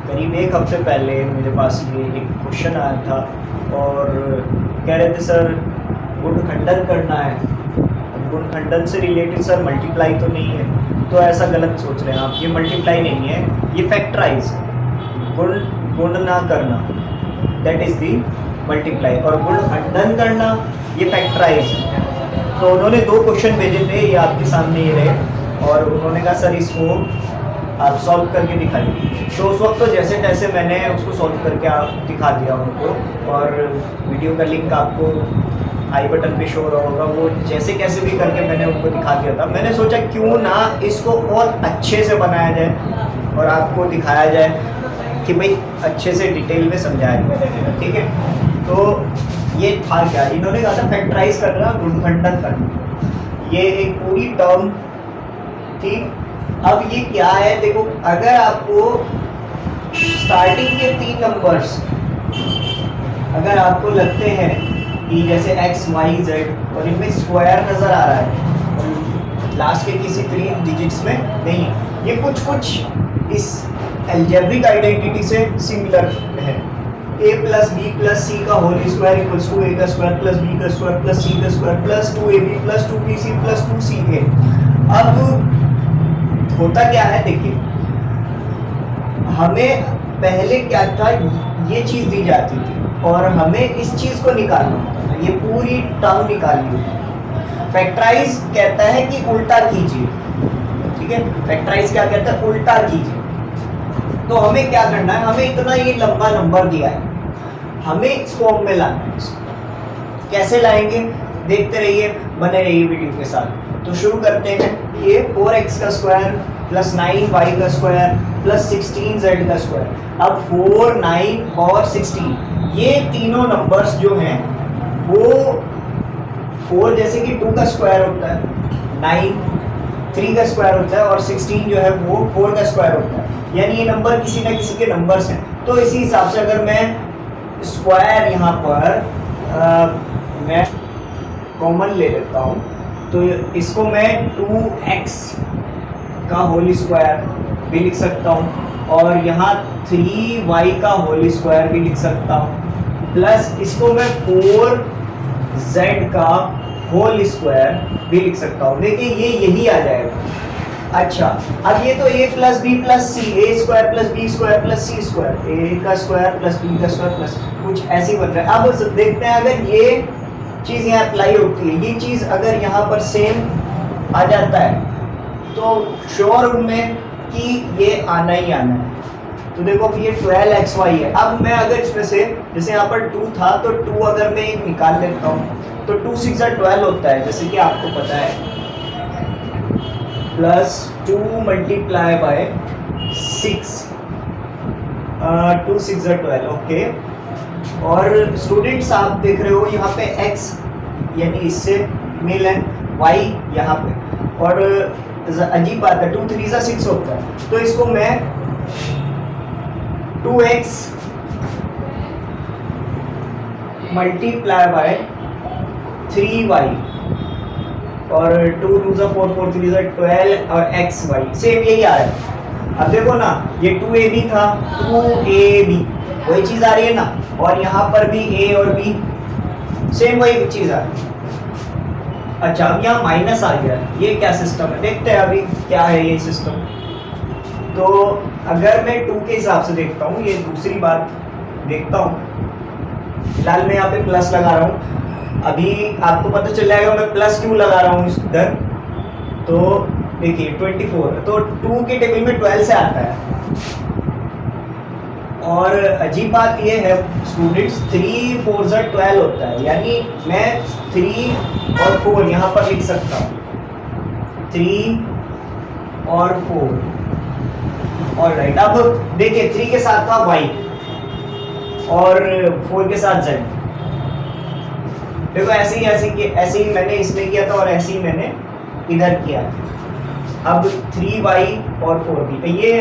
करीब एक हफ्ते पहले मेरे पास ये एक क्वेश्चन आया था और कह रहे थे सर गुणनखंडन करना है। अब गुणनखंडन से रिलेटेड सर मल्टीप्लाई तो नहीं है, तो ऐसा गलत सोच रहे हैं आप। ये मल्टीप्लाई नहीं है, ये फैक्टराइज है। गुण ना करना दैट इज़ दी मल्टीप्लाई, और गुणनखंडन करना ये फैक्टराइज है। तो उन्होंने दो क्वेश्चन भेजे थे, ये आपके सामने ये रहे, और उन्होंने कहा सर इसको आप सॉल्व करके दिखाइए। तो उस वक्त तो जैसे तैसे मैंने उसको सॉल्व करके आप दिखा दिया उनको, और वीडियो का लिंक आपको आई बटन पे शो हो रहा होगा। वो जैसे कैसे भी करके मैंने उनको दिखा दिया था। मैंने सोचा क्यों ना इसको और अच्छे से बनाया जाए और आपको दिखाया जाए कि भाई अच्छे से डिटेल में समझाया जाए, ठीक है। तो ये था क्या, इन्होंने कहा था फैक्टराइज करना, गुणनखंडन करना, ये एक पूरी टर्म थी। अब ये क्या है, देखो अगर आपको स्टार्टिंग के 3 नंबर्स अगर आपको लगते हैं कि जैसे x, y, z और इनमें स्क्वायर नज़र आ रहा है और लास्ट के किसी 3 डिजिट्स में नहीं है, ये कुछ इस एल्जेब्रिक आइडेंटिटी से सिमिलर है। a plus B plus c का whole square equals to a का स्क्वायर प्लस b का स्क्वायर प्लस c का square plus 2ab plus 2bc plus 2ca। अब होता क्या है, देखिए हमें पहले क्या था, ये चीज़ दी जाती थी और हमें इस चीज़ को निकालना, ये पूरी टर्म निकालनी होती है। फैक्टराइज कहता है कि उल्टा कीजिए, ठीक है। फैक्टराइज क्या कहता है, उल्टा कीजिए। तो हमें क्या करना है, हमें इतना ये लंबा नंबर दिया है, हमें इस फॉर्म में लाना है। कैसे लाएंगे, देखते रहिए, बने रहिए वीडियो के साथ। तो शुरू करते हैं। ये 4x का स्क्वायर प्लस 9y का स्क्वायर प्लस 16z का स्क्वायर। अब 4, 9 और 16 ये तीनों नंबर्स जो हैं वो 4 जैसे कि 2 का स्क्वायर होता है, 9 3 का स्क्वायर होता है और 16 जो है वो 4 का स्क्वायर होता है। यानी ये नंबर किसी ना किसी के नंबर्स हैं। तो इसी हिसाब से अगर मैं स्क्वायर यहाँ पर मैं कॉमन ले लेता हूँ, तो इसको मैं 2x का होल स्क्वायर भी लिख सकता हूँ और यहाँ 3y का होल स्क्वायर भी लिख सकता हूँ, प्लस इसको मैं 4z का होल स्क्वायर भी लिख सकता हूँ। देखिए ये यही आ जाएगा। अच्छा, अब ये तो a plus B plus C, A square plus B square plus C square, A का स्क्वायर प्लस बी का स्क्वायर प्लस कुछ ऐसे ही बन रहा है। अब देखते हैं अगर ये चीज़ यहाँ अप्लाई होती है, ये चीज़ अगर यहाँ पर सेम आ जाता है तो श्योर हूँ मैं कि ये आना ही आना है। तो देखो अब ये 12xy है। अब मैं अगर इसमें से जैसे यहाँ पर 2 था तो 2 अगर मैं एक निकाल लेता हूँ तो 2 6 12 होता है, जैसे कि आपको पता है, प्लस 2 मल्टीप्लाई बाय 6, 2 6 12, ओके। और स्टूडेंट्स आप देख रहे हो यहाँ पे x यानी इससे मिल है, y यहाँ पे, और अजीब बात है 2 3 6 होता है। तो इसको मैं 2x मल्टीप्लाई बाय 3y और 2 2 4 4 3 12 और xy सेम यही आ रहा है। अब देखो ना, ये 2ab था, 2ab वही चीज़ आ रही है ना, और यहाँ पर भी a और b सेम वही चीज़ आ रही है। अच्छा, अब यहाँ माइनस आ गया, ये क्या सिस्टम है, देखते हैं अभी क्या है ये सिस्टम। तो अगर मैं 2 के हिसाब से देखता हूँ, ये दूसरी बात देखता हूँ, फिलहाल मैं यहाँ पे प्लस लगा रहा हूँ, अभी आपको पता चल जाएगा मैं प्लस क्यों लगा रहा हूँ इधर। तो देखिए 24, तो 2 के टेबल में 12 से आता है। और अजीब बात ये है स्टूडेंट्स, 3 4 12 होता है, यानी मैं 3 और 4 यहाँ पर लिख सकता हूँ, 3 और 4। और राइट, अब देखिए 3 के साथ था y और 4 के साथ z। देखो ऐसे ही मैंने इसमें किया था और ऐसे ही मैंने इधर किया। अब 3y और 4b, तो ये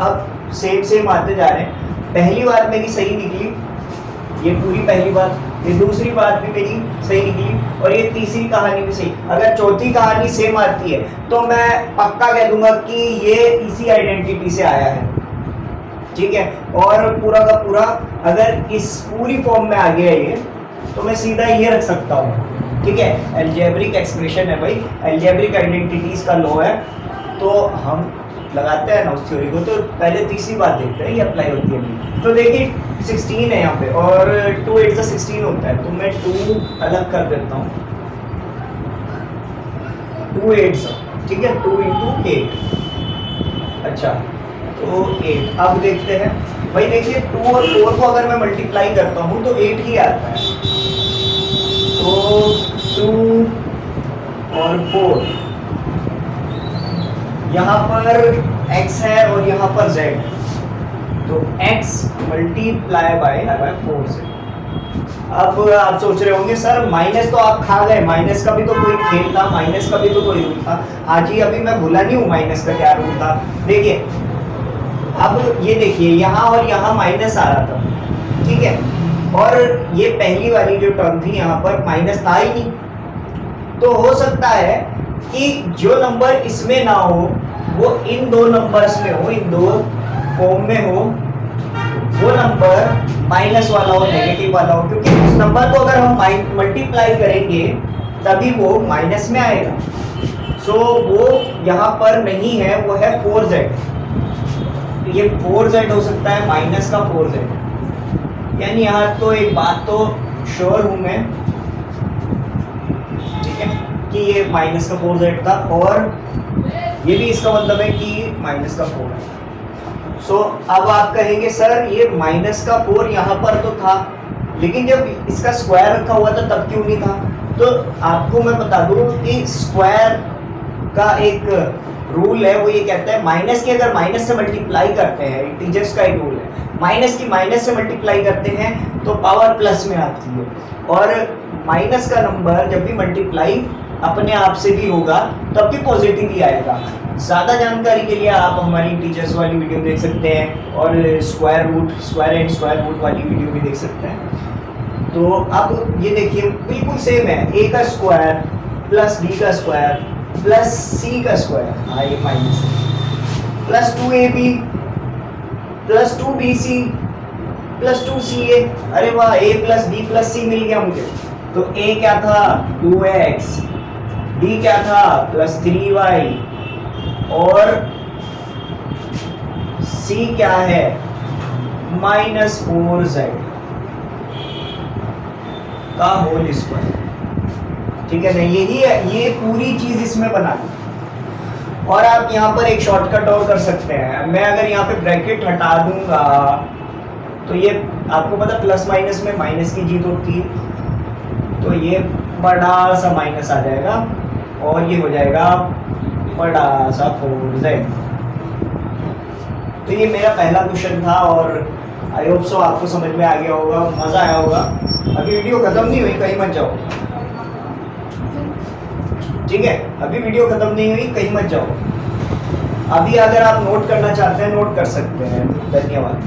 अब सेम आते जा रहे हैं। पहली बात मेरी सही निकली, ये पूरी पहली बात ये दूसरी बात भी मेरी सही निकली और ये तीसरी कहानी भी सही। अगर चौथी कहानी सेम आती है तो मैं पक्का कह दूंगा कि ये इसी आइडेंटिटी से आया है, ठीक है। और पूरा का पूरा अगर इस पूरी फॉर्म में आ गया ये, तो मैं सीधा ये रख सकता हूँ, ठीक है। अलजेब्रिक एक्सप्रेशन है भाई, अलजेब्रिक आइडेंटिटीज का लॉ है, तो हम लगाते हैं ना उस थ्योरी को। तो पहले तीसरी बात देखते हैं ये अप्लाई होती है नहीं। तो देखिए 16 है यहाँ पे और 2 8 16 होता है, तो मैं 2 अलग कर देता हूँ, 2 8, ठीक है, 2 × 8। अच्छा तो 8। अब देखते हैं भाई, देखिए 2 और 4 को अगर मैं मल्टीप्लाई करता हूँ तो 8 ही आता है। तो 2 और 4, यहाँ पर x है और यहाँ पर z है, तो x मल्टीप्लाई बाय 4 से। अब आप सोच रहे होंगे सर माइनस तो आप खा गए, माइनस का भी तो कोई खेल था, माइनस का भी तो कोई रूल था। आज ही अभी मैं भूला नहीं हूँ माइनस का क्या रूल था। देखिए अब ये देखिए यहाँ और यहाँ माइनस आ रहा था, ठीक है, और ये पहली वाली जो टर्म थी यहाँ पर माइनस था ही नहीं। तो हो सकता है कि जो नंबर इसमें ना हो वो इन दो नंबर्स में हो, इन दो फॉर्म में हो, वो नंबर माइनस वाला हो, नेगेटिव वाला हो, क्योंकि उस नंबर को अगर हम मल्टीप्लाई करेंगे तभी वो माइनस में आएगा। सो वो यहाँ पर नहीं है, वो है 4z। ये 4z हो सकता है, माइनस का 4z। यानी यहाँ तो एक बात तो श्योर हूँ मैं, ठीक है, कि ये माइनस का 4z था, और ये भी इसका मतलब है कि माइनस का 4 है। सो अब आप कहेंगे सर ये माइनस का 4 यहाँ पर तो था, लेकिन जब इसका स्क्वायर रखा हुआ था तब क्यों नहीं था? तो आपको मैं बता दूं कि स्क्वायर का एक रूल है, वो ये कहता है माइनस की अगर माइनस से मल्टीप्लाई करते हैं, इंटीजर्स का एक रूल है, माइनस की माइनस से मल्टीप्लाई करते हैं तो पावर प्लस में आती है, और माइनस का नंबर जब भी मल्टीप्लाई अपने आप से भी होगा तब भी पॉजिटिव ही आएगा। ज़्यादा जानकारी के लिए आप हमारी इंटीजर्स वाली वीडियो देख सकते हैं, और square root, square and square root वाली वीडियो भी देख सकते हैं। तो अब ये देखिए बिल्कुल सेम है, a का स्क्वायर प्लस b का स्क्वायर प्लस c का स्क्वायर, हाँ ये minus plus 2ab plus 2bc plus 2ca। अरे वाह, a plus b plus c मिल गया मुझे। तो a क्या था 2x, b क्या था प्लस 3y, और c क्या है माइनस 4z का होल स्क्वायर, ठीक है ना। यही है, ये पूरी चीज इसमें बना दी। और आप यहाँ पर एक शॉर्टकट और कर सकते हैं, मैं अगर यहाँ पे ब्रैकेट हटा दूंगा तो ये आपको पता प्लस माइनस में माइनस की जीत होती है, तो ये बड़ा सा माइनस आ जाएगा और ये हो जाएगा बड़ा सा 4z। तो ये मेरा पहला क्वेश्चन था और आई होप सो आपको समझ में आ गया होगा, मज़ा आया होगा। अभी वीडियो ख़त्म नहीं हुई, कहीं मत जाओ, ठीक है, अभी वीडियो ख़त्म नहीं हुई, कहीं मत जाओ। अभी अगर आप नोट करना चाहते हैं नोट कर सकते हैं। धन्यवाद।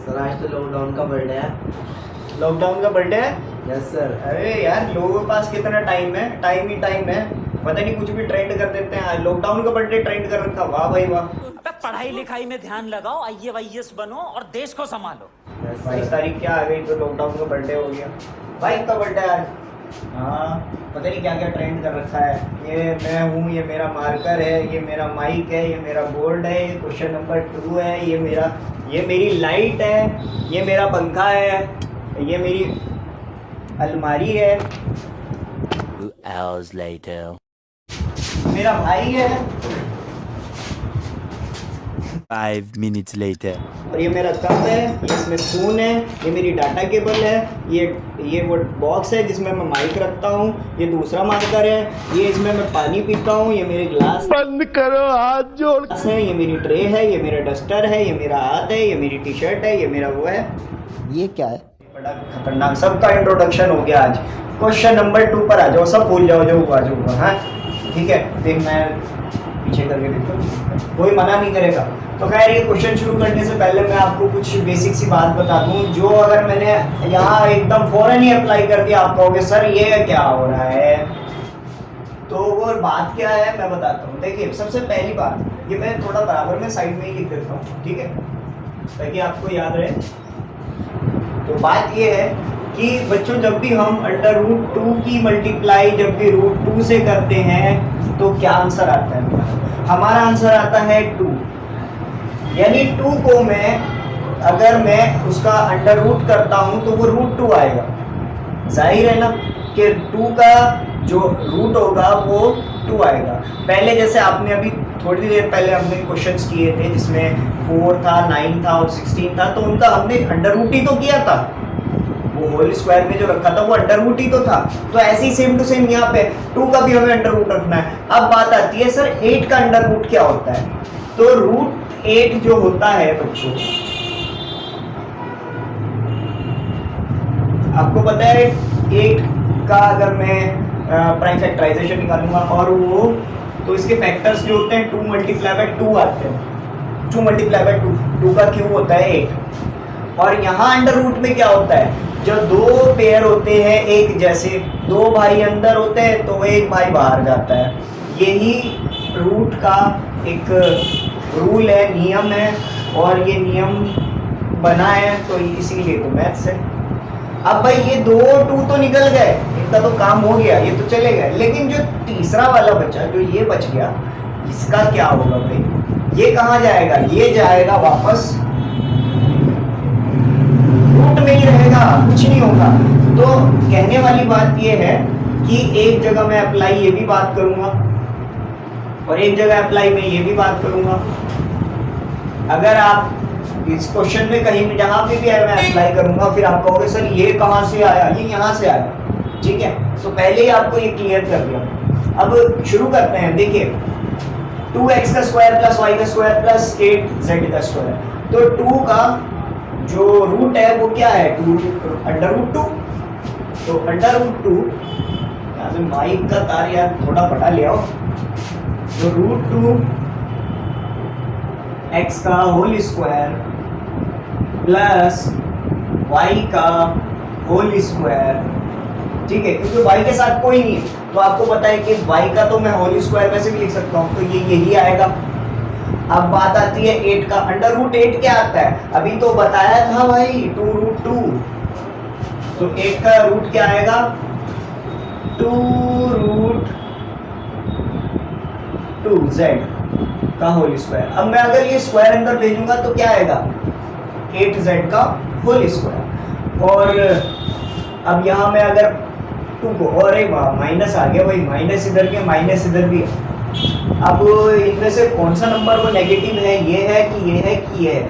सर आज तो लॉकडाउन का बर्थडे है। लॉकडाउन का बर्थडे है? Yes sir. अरे यार लोगों के पास कितना टाइम है, टाइम ही टाइम है, पता नहीं कुछ भी ट्रेंड कर देते हैं। लॉकडाउन का बर्थडे ट्रेंड कर रखा, वाह भाई वाह। पढ़ाई लिखाई में ध्यान लगाओ, IAS बनो और देश को संभालो। 22 तारीख क्या आ गई तो लॉकडाउन का बर्थडे हो गया। बाइक का बर्थडे आज, हाँ पता नहीं क्या क्या ट्रेंड कर रखा है। ये मैं हूँ, ये मेरा मार्कर है, ये मेरा माइक है, ये मेरा बोर्ड है, ये क्वेश्चन नंबर 2 है, ये मेरी लाइट है, ये मेरा पंखा है, ये मेरी अलमारी है, 2 hours later. मेरा भाई है, 5 minutes later. और ये मेरा कप है, ये इसमें स्पून है, ये मेरी डाटा केबल है, ये वो बॉक्स है जिसमें मैं माइक रखता हूँ, ये दूसरा मार्कर है, ये इसमें मैं पानी पीता हूँ, ये मेरे ग्लास बंद करो हाथ जोड़ है, ये मेरी ट्रे है, ये मेरा डस्टर है, ये मेरा हाथ है, ये मेरी टी शर्ट है, ये मेरा वो है। ये क्या है? बड़ा खतरनाक, सबका इंट्रोडक्शन हो गया। आज क्वेश्चन नंबर 2 पर आ जाओ, सब भूल जाओ जो हुआ जो हुआ। हाँ ठीक है, देख मैं पीछे करके देखो, कोई मना नहीं करेगा। तो खैर ये क्वेश्चन शुरू करने से पहले मैं आपको कुछ बेसिक सी बात बता दूं, जो अगर मैंने यहाँ एकदम फौरन ही अप्लाई कर दिया आप कहोगे सर ये क्या हो रहा है। तो वो बात क्या है मैं बताता हूँ। देखिए सबसे पहली बात, ये मैं थोड़ा बराबर में साइड में ही लिख देता हूँ, ठीक है, ताकि आपको याद रहे। तो बात ये है कि बच्चों जब भी हम √2 की मल्टीप्लाई जब भी √2 से करते हैं तो क्या आंसर आता है हमारा आंसर आता है 2। यानी 2 को मैं अगर मैं उसका √रूट करता हूं तो वो √2 आएगा। जाहिर है ना कि 2 का जो रूट होगा वो 2 आएगा। पहले जैसे आपने अभी थोड़ी देर पहले हमने क्वेश्चंस किए थे जिसमें 4 था, 9 था और 16 था, तो उनका हमने √रूट ही तो किया था। वो होल स्क्वायर में जो रखा था वो √रूट ही तो था। तो ऐसे ही सेम टू सेम यहाँ पे 2 का भी हमें √रूट रखना है। अब बात आती है सर 8 का √रूट क्या होता है। तो √8 जो होता है बच्चों, आपको पता है 8 का अगर मैं प्राइम फैक्टराइजेशन निकालूंगा और वो तो इसके फैक्टर्स जो होते हैं 2 × 2 आते हैं। 2 × 2 का क्यूब होता है 8। और यहाँ √रूट में क्या होता है, जब 2 पेयर होते हैं एक जैसे, 2 भाई अंदर होते हैं तो एक भाई बाहर जाता है। यही रूट का एक रूल है, नियम है, और ये नियम बना है तो इसीलिए तो मैथ्स है। अब भाई ये 2 2 तो निकल गए, इनका तो काम हो गया, ये तो चले गए, लेकिन जो तीसरा वाला बचा जो ये बच गया इसका क्या होगा भाई, ये कहाँ जाएगा, ये जाएगा वापस रूट में ही रहेगा, कुछ नहीं होगा। तो कहने वाली बात ये है कि एक जगह मैं अप्लाई ये भी बात करूंगा और एक जगह अप्लाई मैं ये भी बात करूंगा। अगर आप इस क्वेश्चन में कहीं भी जहां पे भी आया मैं अप्लाई करूंगा, फिर आप कहोगे सर ये कहां से आया, ये यहाँ से आया, ठीक है। तो पहले ही आपको ये क्लियर कर दिया। अब शुरू करते हैं। देखिए 2x² + y² + 8z²। तो 2 का जो रूट है वो क्या है, √2। तो √2, यहाँ से माइक का तार यार थोड़ा बड़ा ले आओ। तो √2 x का होल स्क्वायर प्लस y का होल स्क्वायर, ठीक है, क्योंकि y के साथ कोई नहीं है तो आपको पता है कि y का तो मैं होल स्क्वायर में से भी लिख सकता हूँ, तो ये यही आएगा। अब बात आती है 8 का। √8 क्या आता है, अभी तो बताया था भाई 2√2। तो 8 का रूट क्या आएगा, 2√2z का होल स्क्वायर। अब मैं अगर ये स्क्वायर अंदर भेजूंगा तो क्या आएगा, 8z का होल स्क्वायर। और अब यहाँ मैं अगर 2 को, और एक माइनस आ गया भाई, माइनस इधर के माइनस इधर भी है। अब इनमें से कौन सा नंबर वो नेगेटिव है, ये है कि ये है कि ये है।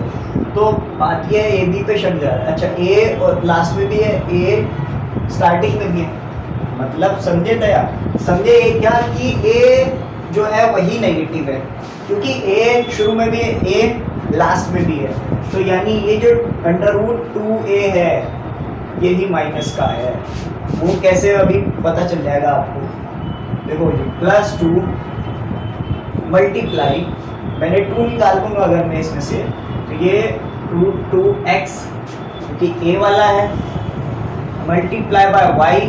तो बात ये है ए बी पे शक जा रहा है। अच्छा ए और लास्ट में भी है, ए स्टार्टिंग में भी है, मतलब समझे दया, समझे ये क्या कि ए जो है वही नेगेटिव है, क्योंकि ए शुरू में भी है, ए लास्ट में भी है। तो यानी ये जो √2a है यही माइनस का है। वो कैसे अभी पता चल जाएगा आपको। देखो जी +2 मल्टीप्लाई, मैंने 2 निकाल दूंगा अगर मैं इसमें से, तो ये √2x क्योंकि a वाला है, मल्टीप्लाई बाय y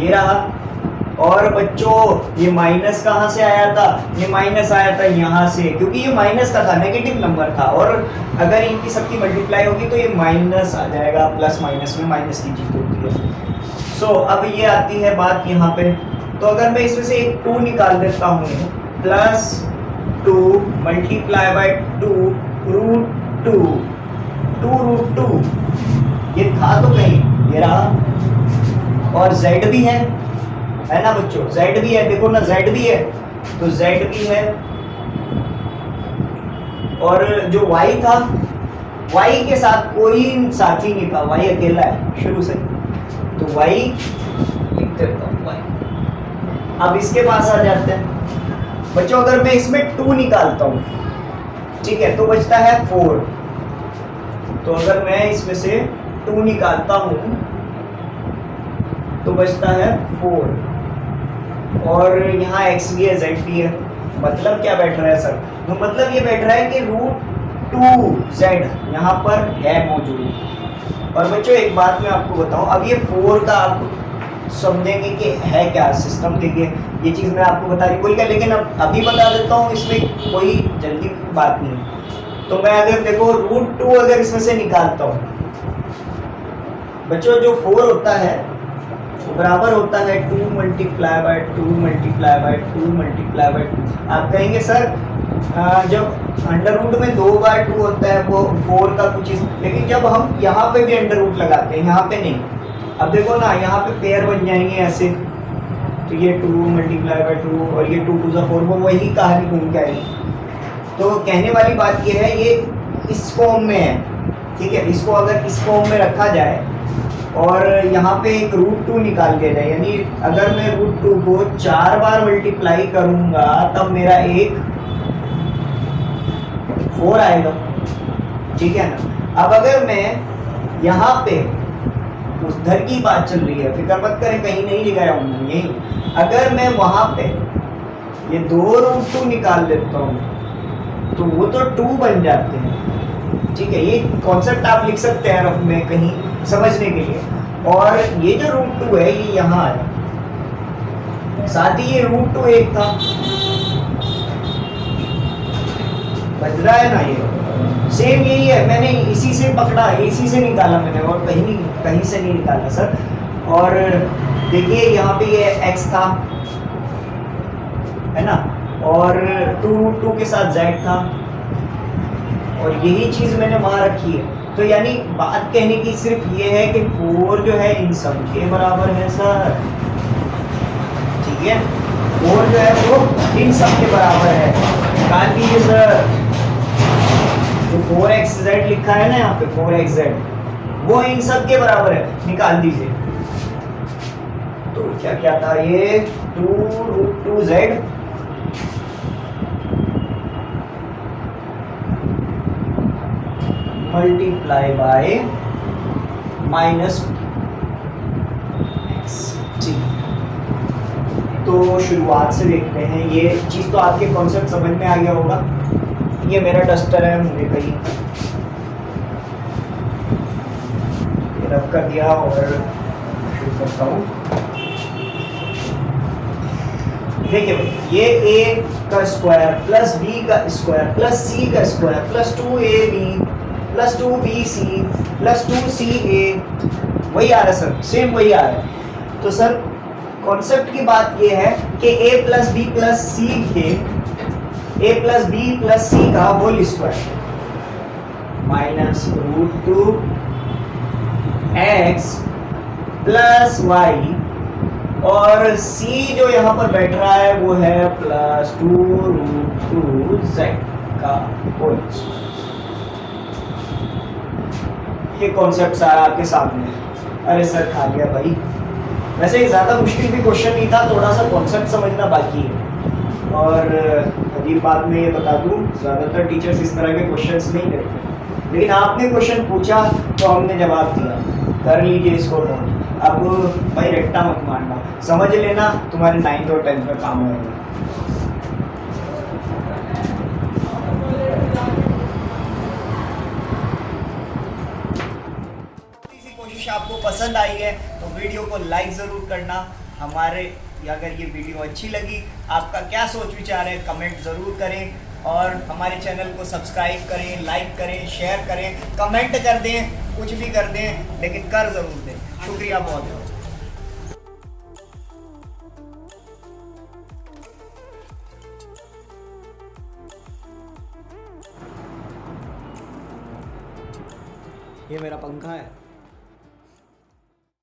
ये रहा। और बच्चों ये माइनस कहाँ से आया था, ये माइनस आया था यहाँ से, क्योंकि ये माइनस का था, नेगेटिव नंबर था, और अगर इनकी सबकी मल्टीप्लाई होगी तो ये माइनस आ जाएगा, प्लस माइनस में माइनस की जीत होती है। सो अब ये आती है बात यहाँ पे। तो अगर मैं इसमें से एक 2 निकाल देता हूँ, +2 मल्टीप्लाई बाय 2√2, 2√2 ये था तो कहीं, ये रहा। और z भी है ना बच्चों, z भी है, देखो ना z भी है, तो z भी है। और जो y था, y के साथ कोई साथी नहीं था, y अकेला है शुरू से, तो y लिख देता हूँ y। अब इसके पास आ जाते हैं बच्चों। अगर मैं इसमें 2 निकालता हूँ, ठीक है, तो बचता है 4। तो अगर मैं इसमें से 2 निकालता हूँ तो बचता है 4, और यहाँ x भी है z भी है। मतलब क्या बैठ रहा है सर? तो मतलब ये बैठ रहा है कि √2z यहाँ पर है मौजूद। और बच्चों एक बात मैं आपको बताऊं, अब ये 4 का आप समझेंगे कि है क्या सिस्टम। देखिए ये चीज़ मैं आपको बता रही कोई क्या, लेकिन अब अभी बता देता हूँ, इसमें कोई जल्दी बात नहीं है। तो मैं अगर देखो √2 अगर इसमें से निकालता हूँ बच्चों, जो 4 होता है वो बराबर होता है 2 × 2 × 2 × 2। आप कहेंगे सर जब अंडर रूट में 2 बार 2 होता है वो 4 का कुछ लेकिन जब हम यहाँ पे भी अंडर रूट लगाते हैं, यहाँ पे नहीं। अब देखो ना, यहाँ पे पेयर बन जाएंगे ऐसे, तो ये 2 × 2 और ये 2 × 2 = 4, वो वही कहानी घूम के आएगी। तो कहने वाली बात ये है, ये इस फॉर्म में है, ठीक है। इसको अगर इस फॉर्म में रखा जाए और यहाँ पे एक √2 निकाल दिया जाए, यानी अगर मैं √2 को 4 बार मल्टीप्लाई करूँगा तब मेरा एक 4 आएगा, ठीक है ना। अब अगर मैं यहाँ पे उधर की बात चल रही है, फिक्र मत करें, कहीं नहीं लिखाया हूँ मैं, यही। अगर मैं वहाँ पे ये 2 √2 निकाल लेता हूँ तो वो तो 2 बन जाते हैं, ठीक है। ये कॉन्सेप्ट आप लिख सकते हैं रफ में कहीं समझने के लिए। और ये जो √2 है ये यहाँ है, साथ ही ये √2 एक था, बज रहा है ना, ये सेम यही है। मैंने इसी से पकड़ा, इसी से निकाला मैंने, और कहीं से नहीं निकाला सर। और देखिए यहाँ पे ये x था, है ना, और 2 √2 के साथ z था, और यही चीज़ मैंने वहाँ रखी है। तो यानी बात कहने की सिर्फ ये है कि 4 जो है इन सब के बराबर है सर, ठीक है। 4 जो है वो इन सब के बराबर है। निकाल दीजिए सर, जो 4xz लिखा है ना यहाँ पे 4xz, वो इन सब के बराबर है, निकाल दीजिए। तो क्या क्या था ये 2 √2z मल्टीप्लाई बाय -x, ठीक। तो शुरुआत से देखते हैं, ये चीज़ तो आपके कॉन्सेप्ट समझ में आ गया होगा। ये मेरा डस्टर है, मुझे कहीं रब कर दिया और शुरू करता हूँ। देखिए भाई, ये a का स्क्वायर प्लस b का स्क्वायर प्लस c का square plus 2ab plus 2bc plus 2ca, वही आ रहा है सर, सेम वही आ रहा है। तो सर कॉन्सेप्ट की बात ये है कि a plus b plus c का whole square minus √2x plus y, और c जो यहाँ पर बैठ रहा है वो है प्लस 2 √2z का होल स्क्वायर। ये कॉन्सेप्ट सारा आपके सामने है। अरे सर खा गया भाई। वैसे ज़्यादा मुश्किल भी क्वेश्चन नहीं था, थोड़ा सा कॉन्सेप्ट समझना बाकी है। और अगली बात मैं ये बता दूं, ज़्यादातर टीचर्स इस तरह के क्वेश्चंस नहीं करते, लेकिन आपने क्वेश्चन पूछा तो हमने जवाब दिया। कर लीजिए इसको नोट। अब भाई रट्टा मत मारना, समझ लेना, तुम्हारे 9th और 10th में काम आएगा। कोशिश आपको पसंद आई है तो वीडियो को लाइक ज़रूर करना। हमारे अगर ये वीडियो अच्छी लगी, आपका क्या सोच विचार है कमेंट ज़रूर करें, और हमारे चैनल को सब्सक्राइब करें, लाइक करें, शेयर करें, कमेंट कर दें, कुछ भी कर दें, लेकिन कर ज़रूर दें। शुक्रिया बहुत बहुत। ये मेरा पंखा है।